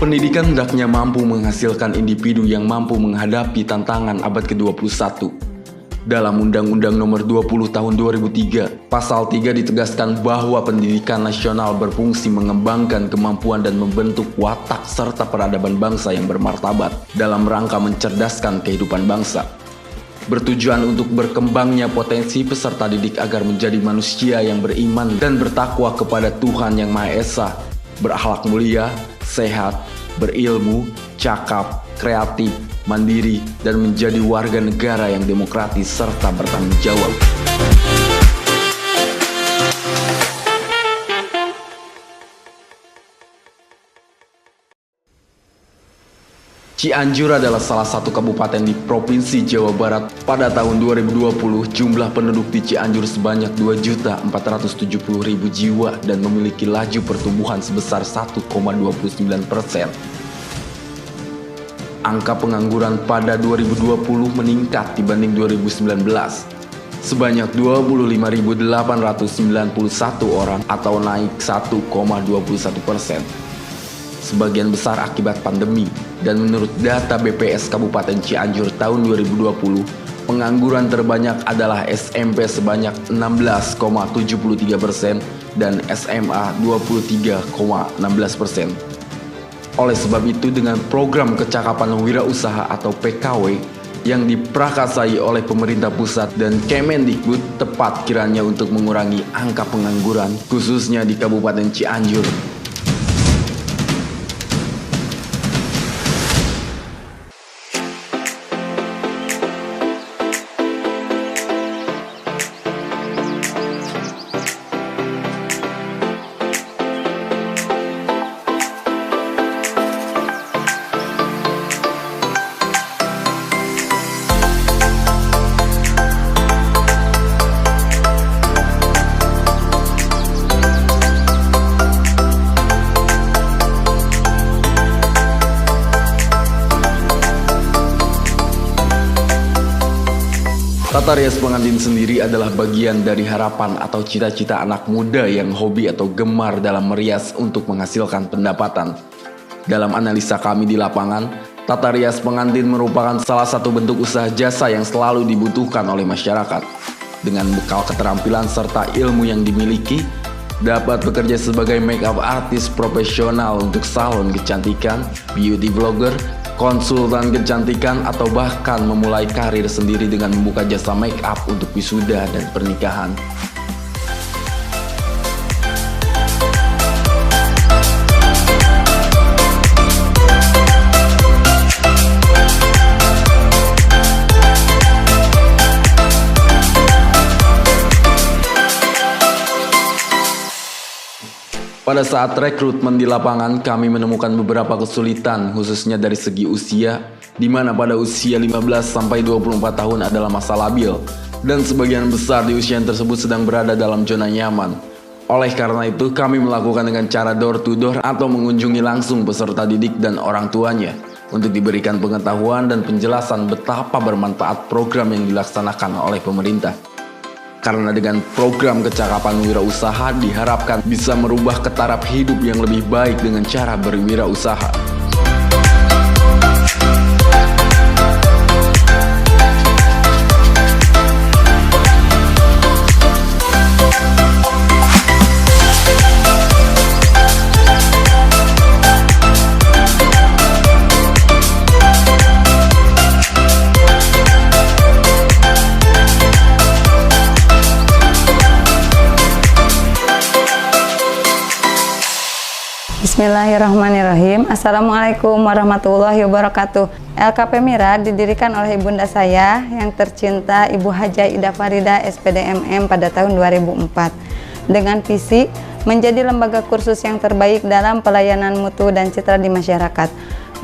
Pendidikan hendaknya mampu menghasilkan individu yang mampu menghadapi tantangan abad ke-21. Dalam Undang-Undang Nomor 20 Tahun 2003, Pasal 3 ditegaskan bahwa pendidikan nasional berfungsi mengembangkan kemampuan dan membentuk watak serta peradaban bangsa yang bermartabat dalam rangka mencerdaskan kehidupan bangsa. Bertujuan untuk berkembangnya potensi peserta didik agar menjadi manusia yang beriman dan bertakwa kepada Tuhan Yang Maha Esa, berakhlak mulia, sehat, berilmu, cakap, kreatif, mandiri, dan menjadi warga negara yang demokratis serta bertanggung jawab. Cianjur adalah salah satu kabupaten di Provinsi Jawa Barat. Pada tahun 2020, jumlah penduduk di Cianjur sebanyak 2.470.000 jiwa dan memiliki laju pertumbuhan sebesar 1,29%. Angka pengangguran pada 2020 meningkat dibanding 2019. Sebanyak 25.891 orang atau naik 1,21%. Sebagian besar akibat pandemi, dan menurut data BPS Kabupaten Cianjur tahun 2020, pengangguran terbanyak adalah SMP sebanyak 16,73% dan SMA 23,16%. Oleh sebab itu, dengan program kecakapan wirausaha atau PKW yang diprakasai oleh pemerintah pusat dan Kemendikbud, tepat kiranya untuk mengurangi angka pengangguran khususnya di Kabupaten Cianjur. Tata rias pengantin sendiri adalah bagian dari harapan atau cita-cita anak muda yang hobi atau gemar dalam merias untuk menghasilkan pendapatan. Dalam analisa kami di lapangan, tata rias pengantin merupakan salah satu bentuk usaha jasa yang selalu dibutuhkan oleh masyarakat. Dengan bekal keterampilan serta ilmu yang dimiliki, dapat bekerja sebagai make-up artist profesional untuk salon kecantikan, beauty vlogger, konsultan kecantikan, atau bahkan memulai karir sendiri dengan membuka jasa make up untuk wisuda dan pernikahan. Pada saat rekrutmen di lapangan, kami menemukan beberapa kesulitan, khususnya dari segi usia, di mana pada usia 15-24 tahun adalah masa labil, dan sebagian besar di usia tersebut sedang berada dalam zona nyaman. Oleh karena itu, kami melakukan dengan cara door to door atau mengunjungi langsung peserta didik dan orang tuanya, untuk diberikan pengetahuan dan penjelasan betapa bermanfaat program yang dilaksanakan oleh pemerintah. Karena dengan program kecakapan wirausaha diharapkan bisa merubah ketaraf hidup yang lebih baik dengan cara berwirausaha. Bismillahirrahmanirrahim. Assalamualaikum warahmatullahi wabarakatuh. LKP Mira didirikan oleh ibunda saya yang tercinta Ibu Hajah Ida Farida SPDMM pada tahun 2004 dengan visi menjadi lembaga kursus yang terbaik dalam pelayanan mutu dan citra di masyarakat.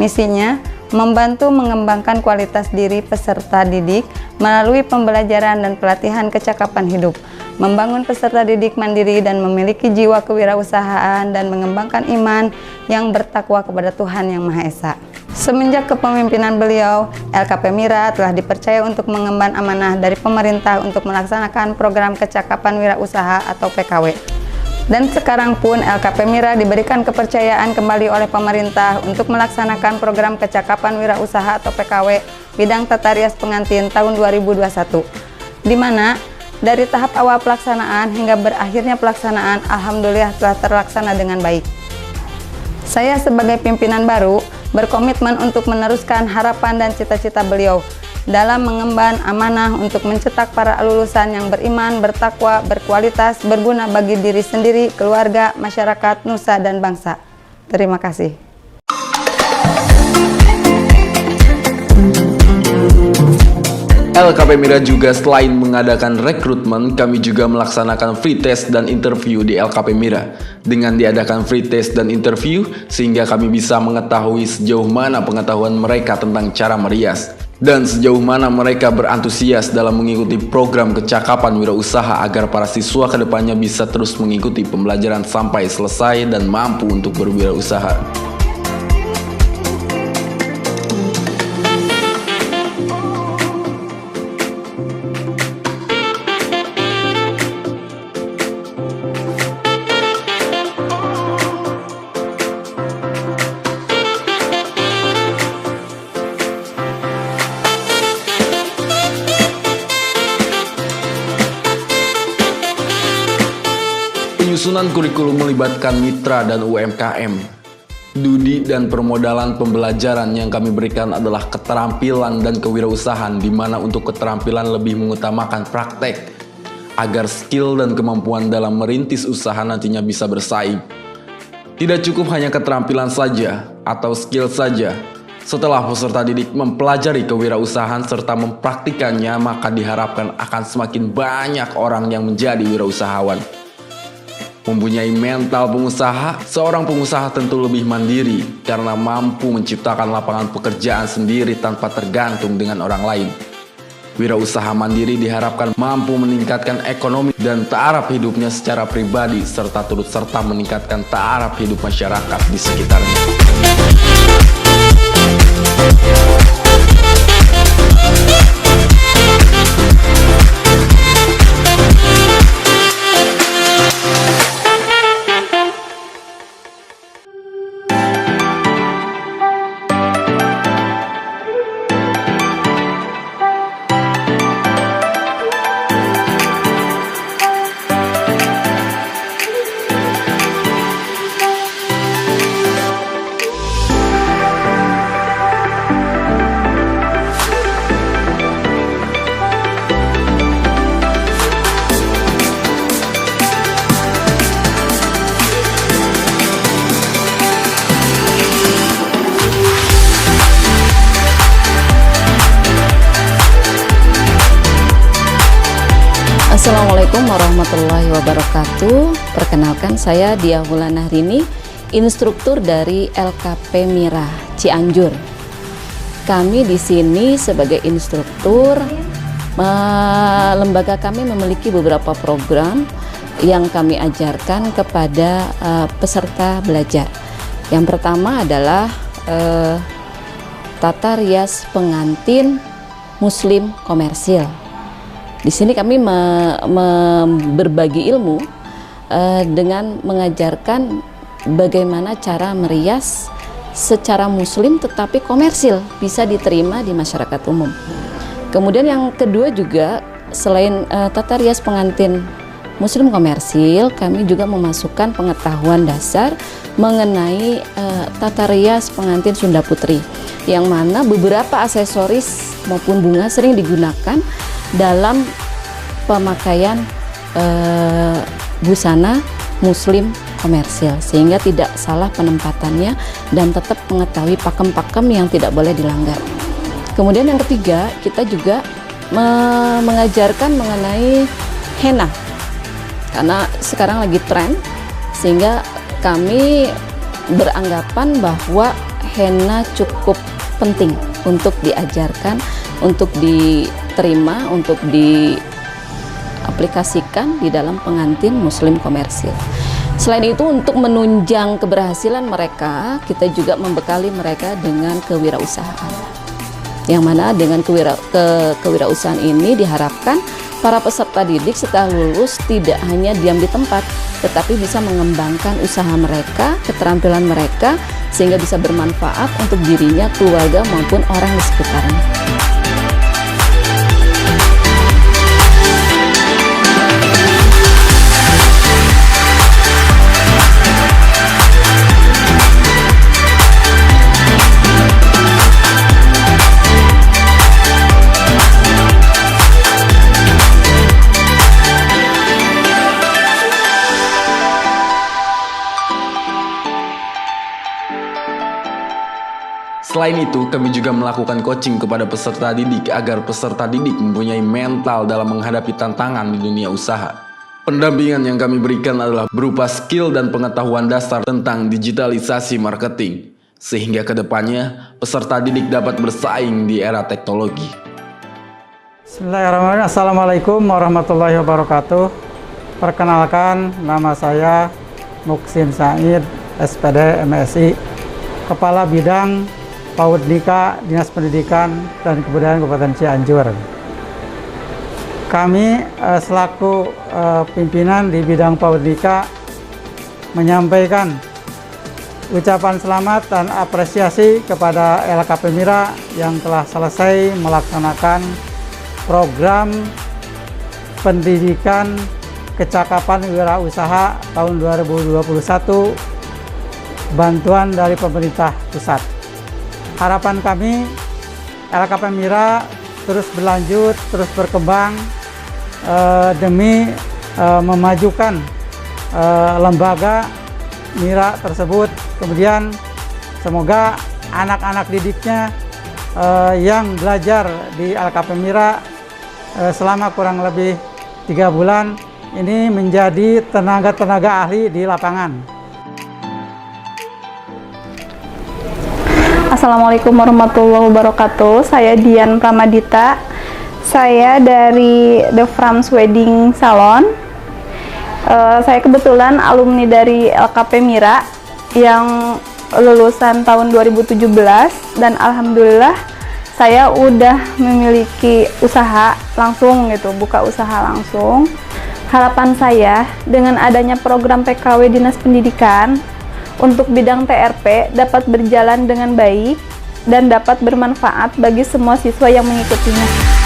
Misinya membantu mengembangkan kualitas diri peserta didik melalui pembelajaran dan pelatihan kecakapan hidup, membangun peserta didik mandiri dan memiliki jiwa kewirausahaan, dan mengembangkan iman yang bertakwa kepada Tuhan Yang Maha Esa. Semenjak kepemimpinan beliau, LKP Mira telah dipercaya untuk mengemban amanah dari pemerintah untuk melaksanakan program kecakapan wirausaha atau PKW. Dan sekarang pun LKP Mira diberikan kepercayaan kembali oleh pemerintah untuk melaksanakan program kecakapan wirausaha atau PKW bidang tata rias pengantin tahun 2021, di mana dari tahap awal pelaksanaan hingga berakhirnya pelaksanaan alhamdulillah telah terlaksana dengan baik. Saya sebagai pimpinan baru berkomitmen untuk meneruskan harapan dan cita-cita beliau dalam mengemban amanah untuk mencetak para lulusan yang beriman, bertakwa, berkualitas, berguna bagi diri sendiri, keluarga, masyarakat, nusa, dan bangsa. Terima kasih. LKP Mira juga selain mengadakan rekrutmen, kami juga melaksanakan free test dan interview di LKP Mira. Dengan diadakan free test dan interview, sehingga kami bisa mengetahui sejauh mana pengetahuan mereka tentang cara merias, dan sejauh mana mereka berantusias dalam mengikuti program kecakapan wirausaha agar para siswa kedepannya bisa terus mengikuti pembelajaran sampai selesai dan mampu untuk berwirausaha. Penyusunan kurikulum melibatkan mitra dan UMKM. Dudi dan permodalan pembelajaran yang kami berikan adalah keterampilan dan kewirausahaan, di mana untuk keterampilan lebih mengutamakan praktek, agar skill dan kemampuan dalam merintis usaha nantinya bisa bersaing. Tidak cukup hanya keterampilan saja atau skill saja. Setelah peserta didik mempelajari kewirausahaan serta mempraktikannya, maka diharapkan akan semakin banyak orang yang menjadi wirausahawan. Mempunyai mental pengusaha, seorang pengusaha tentu lebih mandiri karena mampu menciptakan lapangan pekerjaan sendiri tanpa tergantung dengan orang lain. Wirausaha mandiri diharapkan mampu meningkatkan ekonomi dan taraf hidupnya secara pribadi serta turut serta meningkatkan taraf hidup masyarakat di sekitarnya. Assalamualaikum warahmatullahi wabarakatuh. Perkenalkan, saya Diah Wulanahrini, instruktur dari LKP Mira Cianjur. Kami di sini sebagai instruktur, lembaga kami memiliki beberapa program yang kami ajarkan kepada peserta belajar. Yang pertama adalah tata rias pengantin muslim komersil. Di sini kami berbagi ilmu dengan mengajarkan bagaimana cara merias secara muslim tetapi komersil, bisa diterima di masyarakat umum. Kemudian yang kedua juga, selain tata rias pengantin muslim komersil, kami juga memasukkan pengetahuan dasar mengenai tata rias pengantin Sunda Putri, yang mana beberapa aksesoris maupun bunga sering digunakan dalam pemakaian busana muslim komersil, sehingga tidak salah penempatannya dan tetap mengetahui pakem-pakem yang tidak boleh dilanggar. Kemudian yang ketiga, kita juga mengajarkan mengenai henna, karena sekarang lagi tren, sehingga kami beranggapan bahwa henna cukup penting untuk diajarkan, untuk diterima, untuk diaplikasikan di dalam pengantin muslim komersil. Selain itu, untuk menunjang keberhasilan mereka, kita juga membekali mereka dengan kewirausahaan, yang mana dengan kewirausahaan ini diharapkan para peserta didik setelah lulus tidak hanya diam di tempat, tetapi bisa mengembangkan usaha mereka, keterampilan mereka, sehingga bisa bermanfaat untuk dirinya, keluarga, maupun orang di sekitarnya. Selain itu, kami juga melakukan coaching kepada peserta didik agar peserta didik mempunyai mental dalam menghadapi tantangan di dunia usaha. Pendampingan yang kami berikan adalah berupa skill dan pengetahuan dasar tentang digitalisasi marketing, sehingga kedepannya peserta didik dapat bersaing di era teknologi. Bismillahirrahmanirrahim. Assalamualaikum warahmatullahi wabarakatuh. Perkenalkan, nama saya Muksin Said, SPD MSI, Kepala Bidang PAUD/DIKA Dinas Pendidikan dan Kebudayaan Kabupaten Cianjur. Kami selaku pimpinan di bidang PAUD/DIKA menyampaikan ucapan selamat dan apresiasi kepada LKP Mira yang telah selesai melaksanakan program pendidikan kecakapan wirausaha tahun 2021 bantuan dari pemerintah pusat. Harapan kami LKP Mira terus berlanjut, terus berkembang demi memajukan lembaga Mira tersebut. Kemudian semoga anak-anak didiknya yang belajar di LKP Mira selama kurang lebih 3 bulan ini menjadi tenaga-tenaga ahli di lapangan. Assalamualaikum warahmatullahi wabarakatuh. Saya Dian Pramadita. Saya dari The Frams Wedding Salon. Saya kebetulan alumni dari LKP Mira yang lulusan tahun 2017 dan alhamdulillah saya udah memiliki usaha langsung gitu, buka usaha langsung. Harapan saya dengan adanya program PKW Dinas Pendidikan untuk bidang TRP dapat berjalan dengan baik dan dapat bermanfaat bagi semua siswa yang mengikutinya.